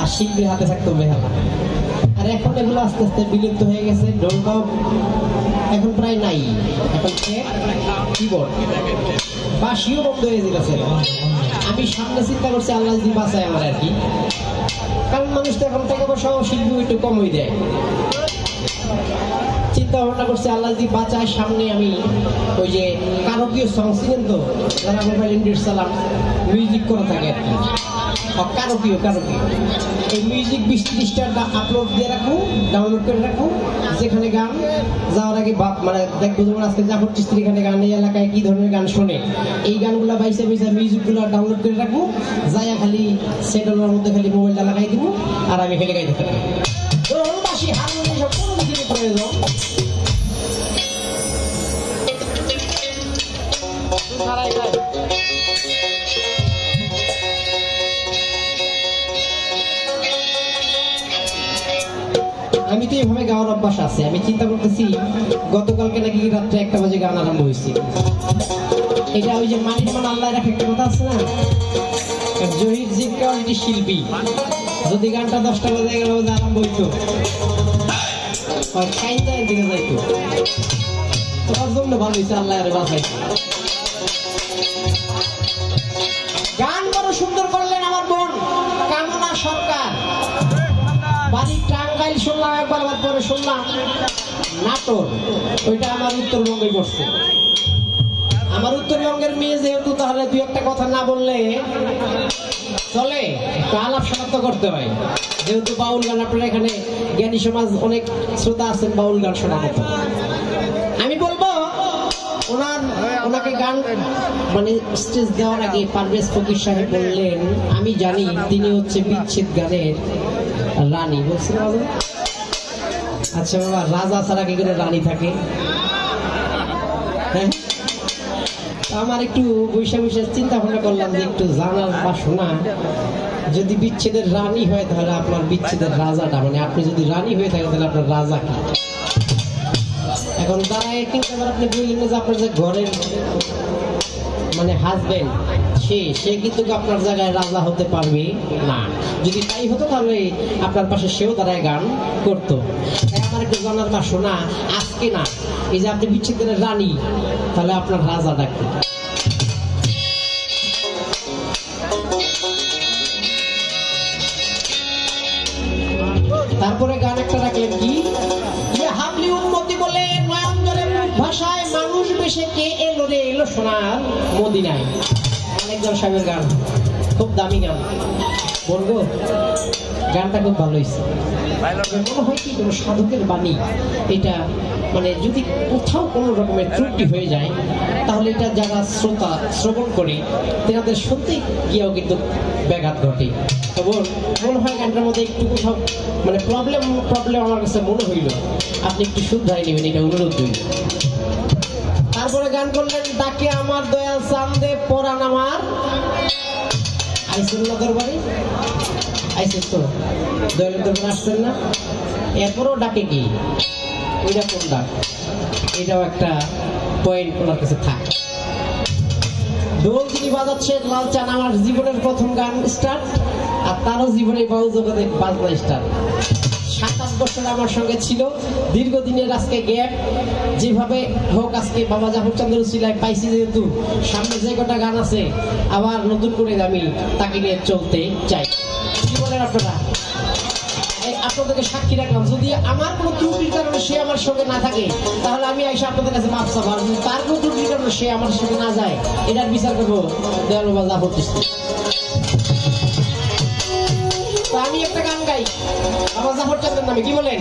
আর শিল্পীর হাতে থাকতো বেহালা। আর এখন এগুলো আস্তে আস্তে বিলুপ্ত হয়ে গেছে। ঢোলক এখন প্রায় নাই, এখন কিবোর্ড বাঁশিও বন্ধ হয়ে গেছে। আমি সামনে চিন্তা করছি আল্লাহ যদি বাঁচায় আমার আর কি, কারণ মানুষ তো এখন টাকা পয়সা শিল্পী একটু কমই দেয়। চিন্তা ভাবনা করছি আল্লাহ যদি বাঁচায় সামনে আমি ওই যে কারকীয় সং ছিলেন তো যারা মোবাইল ইন্ডিয়ার সালাম মিউজিক করা থাকে আর কি, কারকীয় এই মিউজিক 20-30টা আপলোড দিয়ে রাখো, ডাউনলোড করে রাখো। যেখানে গান যাওয়ার আগে মানে দেখবো যেমন আজকে জাফর চিস্তির এখানে গান এই এলাকায় কি ধরনের গান শোনে, এই গানগুলো বাইসে মিউজিকগুলো ডাউনলোড করে রাখবো। যাইয়া খালি সেটেলের মধ্যে খালি মোবাইলটা লাগাই দিব আর আমি খেলে গাইতে থাকি। বাঁশি হারমোনিয়াম সব কোনো দিকে প্রয়োজন। আমি তো এভাবে গাওয়ার অভ্যাস আছে। আমি চিন্তা করতেছি গতকালকে নাকি রাত্রে 1টা বাজে গান আরম্ভ হয়েছে। এটা ওই যে মানির মান আল্লাহ রাখে একটা কথা আছে না, জহির জি কোয়ালিটি শিল্পী, যদি গানটা 10টা বাজে 11 বাজে আরম্ভ হইতো দিকে যাইতো, তোমার জন্য ভালো হয়েছে, আল্লাহ আরে বাঁচাইছে। গান বড় সুন্দর করলেন আমার বোন কামনা সরকার, বাড়ি টাঙ্গাইল শুনলাম একবার, আবার পরে শুনলাম নাটোর, ওইটা আমার উত্তরবঙ্গে করছে। আমার উত্তরবঙ্গের মেয়ে যেহেতু, তাহলে 2-1টা কথা না বললে চলে, আলাপ সমাপ্ত করতে হয়। যেহেতু বাউল গান, আপনারা এখানে জ্ঞানী সমাজ অনেক শ্রোতা আছেন বাউল গান শোনার মতো, আমি বলবো ওনাকে গান মানে স্টেজ দেওয়ার আগে পারভেজ ফকির সাহেব বললেন, আমি জানি তিনি হচ্ছে বিচ্ছেদ গানের রানী। বলছিল আচ্ছা বাবা, রাজা ছাড়া কি করে রানী থাকে? হ্যাঁ, আমার একটু বৈশা চিন্তা ভাবনা করলাম যে একটু জানার বা শোনা, যদি বিচ্ছেদের রানী হয় তাহলে আপনার বিচ্ছেদের রাজাটা, মানে আপনি যদি রানী হয়ে থাকেন তাহলে আপনার রাজা কি? এখন দাঁড়ায় কিন্তু আপনি বললেন যে আপনার যে ঘরের মানে হাজবেন্ড, সে কিন্তু আপনার জায়গায় রাজা হতে পারবে না। যদি তাই হতো তাহলে আপনার পাশে সেও দাঁড়ায় গান করতো। তাই আমার একটু জানার বা শোনা, আজকে না, এই যে আপনি বিচ্ছেদের রানী, তাহলে আপনার রাজা ডাকতে। তারপরে গান একটা রাখলেন কি, হাবলি উন্মতি বলে নয়ন জলে ভাষায় মানুষ বেশে কে এলো রে এলো সোনার মদিনায়। অনেকজন সাহেবের গান, খুব দামি গান, বলবো গানটা খুব ভালো হয়েছে। মনে হয় কি কোনো সাধকের বাণী, এটা মানে যদি কোথাও কোনো রকমের ত্রুটি হয়ে যায় তাহলে এটা যারা শ্রোতা শ্রবণ করে তেনাদের শুনতে গিয়েও কিন্তু ব্যাঘাত ঘটে। তবু মনে হয় গানটার মধ্যে একটু কোথাও মানে প্রবলেম আমার কাছে মনে হইল, আপনি একটু শুধরাই নেবেন, এটা অনুরোধ হইল। তারপরে গান করলেন, ডাকে আমার দয়াল চান্দে পরাণ আমার, আইসেন না দরবারে, আইসেন তো দয়ালের দরবারে আসছেন না, এরপরও ডাকে কি, ওইটা কোন ডাক? এটাও একটা পয়েন্ট ওনার কাছে থাকে। ঢোল যিনি বাজাচ্ছেন লালচান, আমার জীবনের প্রথম গান স্টার্ট, আর তারও জীবনে বাউল জগতে বাজনা স্টার্ট। 7-8 বছর আমার সঙ্গে ছিল, দীর্ঘদিনের আজকে গ্যাপ, যেভাবে হোক আজকে বাবা জাফর চন্দ্র সিলাই পাইছি, যেহেতু সামনে যে কটা গান আছে আবার নতুন করে আমি তাকে নিয়ে চলতে চাই। কি বলেন আপনারা? আপনাদেরকে সাক্ষী রাখলাম, যদি আমার কোনো ত্রুটির কারণে সে আমার সঙ্গে না থাকে তাহলে আমি এসে আপনাদের কাছে মাপ চাবো, আর যদি তার কোনো ত্রুটির কারণে সে আমার সঙ্গে না যায় এটার বিচার করবো দয়াল বাবা জাফর চিশতি। তো আমি একটা গান গাই বাবা জাফর চন্দ্রের নামে, কি বলেন?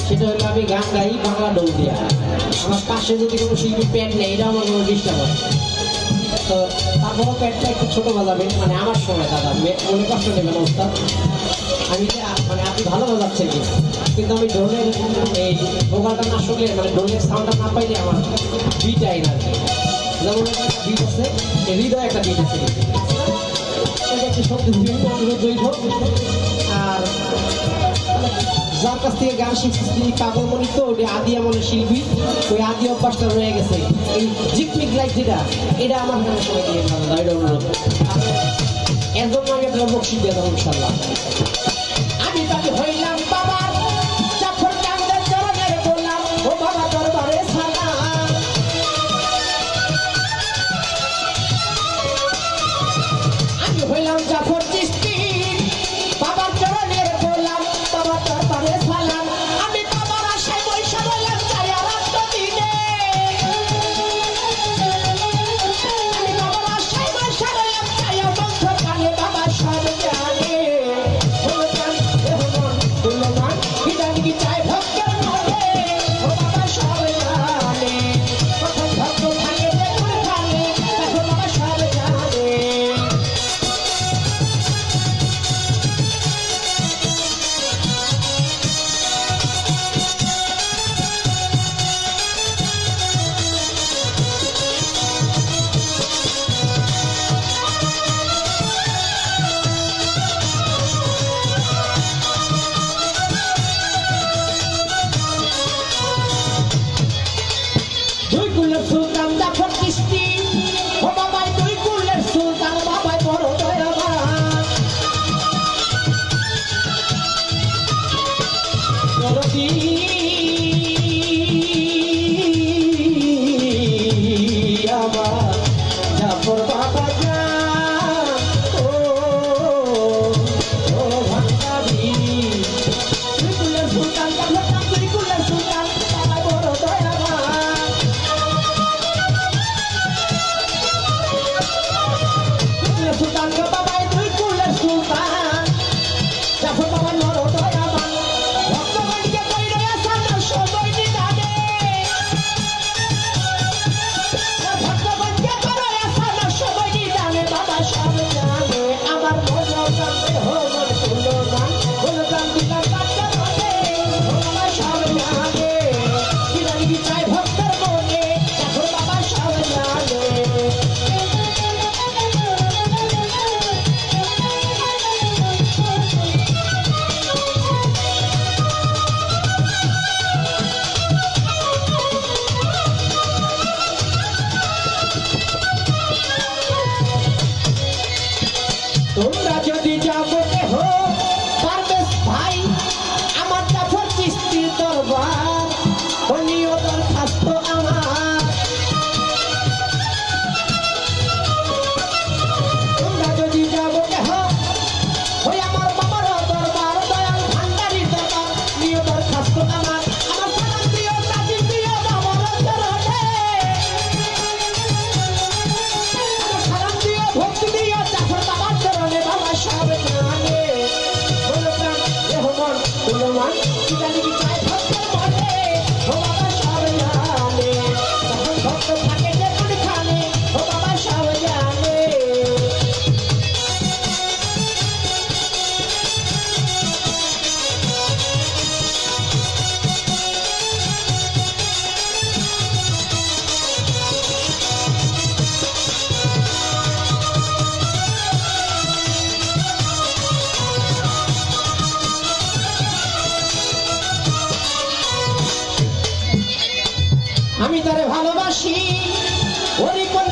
সেটা হলো আমি গান গাই বাংলা ডোল দিয়া। আমার পাশে যদি কোনো শিল্পী প্যান্ট নেই, এটা আমার কোনো ডিস্টার্ব হয়। তো তারপরও প্যান্টটা একটু ছোট বাজাবেন, মানে আমার সময় দাদা মনে কষ্ট নেবেন ওস্তাদ। আমি যে মানে আপনি ভালো বাজাচ্ছেন কিন্তু আমি ঢোলের এই ভোকালটা না শুনলে, মানে ঢোলের সাউন্ডটা না পাইলে আমার বিট আই না। যেমন একটা বিট আছে, হৃদয় একটা বিট আছে, এটা একটু শব্দ অনুরোধ রইল। আর যার কাছ থেকে গান শিখছি তিনি পাগলমণি, তো ওই আদি আমলের শিল্পী, ওই আদি অভ্যাসটা রয়ে গেছে। এই জিকমিক লাইট যেটা, এটা আমার গানের সময় দিয়ে দাদা, এটা অনুরোধ। এর জন্য আমি আপনার বকশিস দিয়ে দেবো ইনশাল্লাহ। আমি তাকে হইলাম বাবা জাফর কান্দের চরণের গোলাম, ও বাবা দরবারে সালাম। আমি হইলাম জাফর চিশতি বাবার চরণের গোলাম, বাবার দরবারে সালাম। আমি বাবার আশায় বৈশা বললাম চাই আর দিনে, আমি বাবার আশায় বৈশা বললাম চাই বন্ধ কানে, বাবা সব জানে। সুলতান জাফর চিশতি, ও বাবাই দুই কুলের সুলতান, বাবাই বড় দয়াবান। দরদি আমার জাফর বাবা জান, ও ভান্ডারি। দুই কুলের সুলতান জাফর, দুই কুলের সুলতান, বাবাই বড় দয়াবান। সুলতান গো বাবাই দুই কুলের সুলতান, জাফর বাবা নর দয়াবান। ভক্তগণকে কইরে আসান সবাই জানে, ভক্তগণকে কইরে আসান সবাই জানে, বাবা সব জানে। আমার মন জানতে হল সুলতান, সুলতান দিলাম বাচ্চা মনে, বাবা সব জানে। কি জানি কি চাই ভক্তের মনে, জাফর বাবা সব জানে। তোমরা যদি যাবো কেহ পারবেশ ভাই, আমার জাফর চিশতির দরবার, অনিয় দরখাস্ত আমার। তোমরা যদি যাবো কেহ ওই আমার বাবার দরবার, দয়াল ভান্ডারির দরবার, নিয় দরখাস্ত আমার। আমার সালাম দিও, তাজিম দিও বাবার চরণে, আমার সালাম দিও, ভক্তি দিও জাফর বাবার চরণে, বাবা সব জানে। সুলতান রহমান সুলমান, কি জানি কি চাই ভক্তের মনে, ও বাবা সব জানে। তখন ভক্ত থাকে যে কোনখানে, ও বাবা সব জানে। আমি তারে ভালোবাসি, ওরি কোন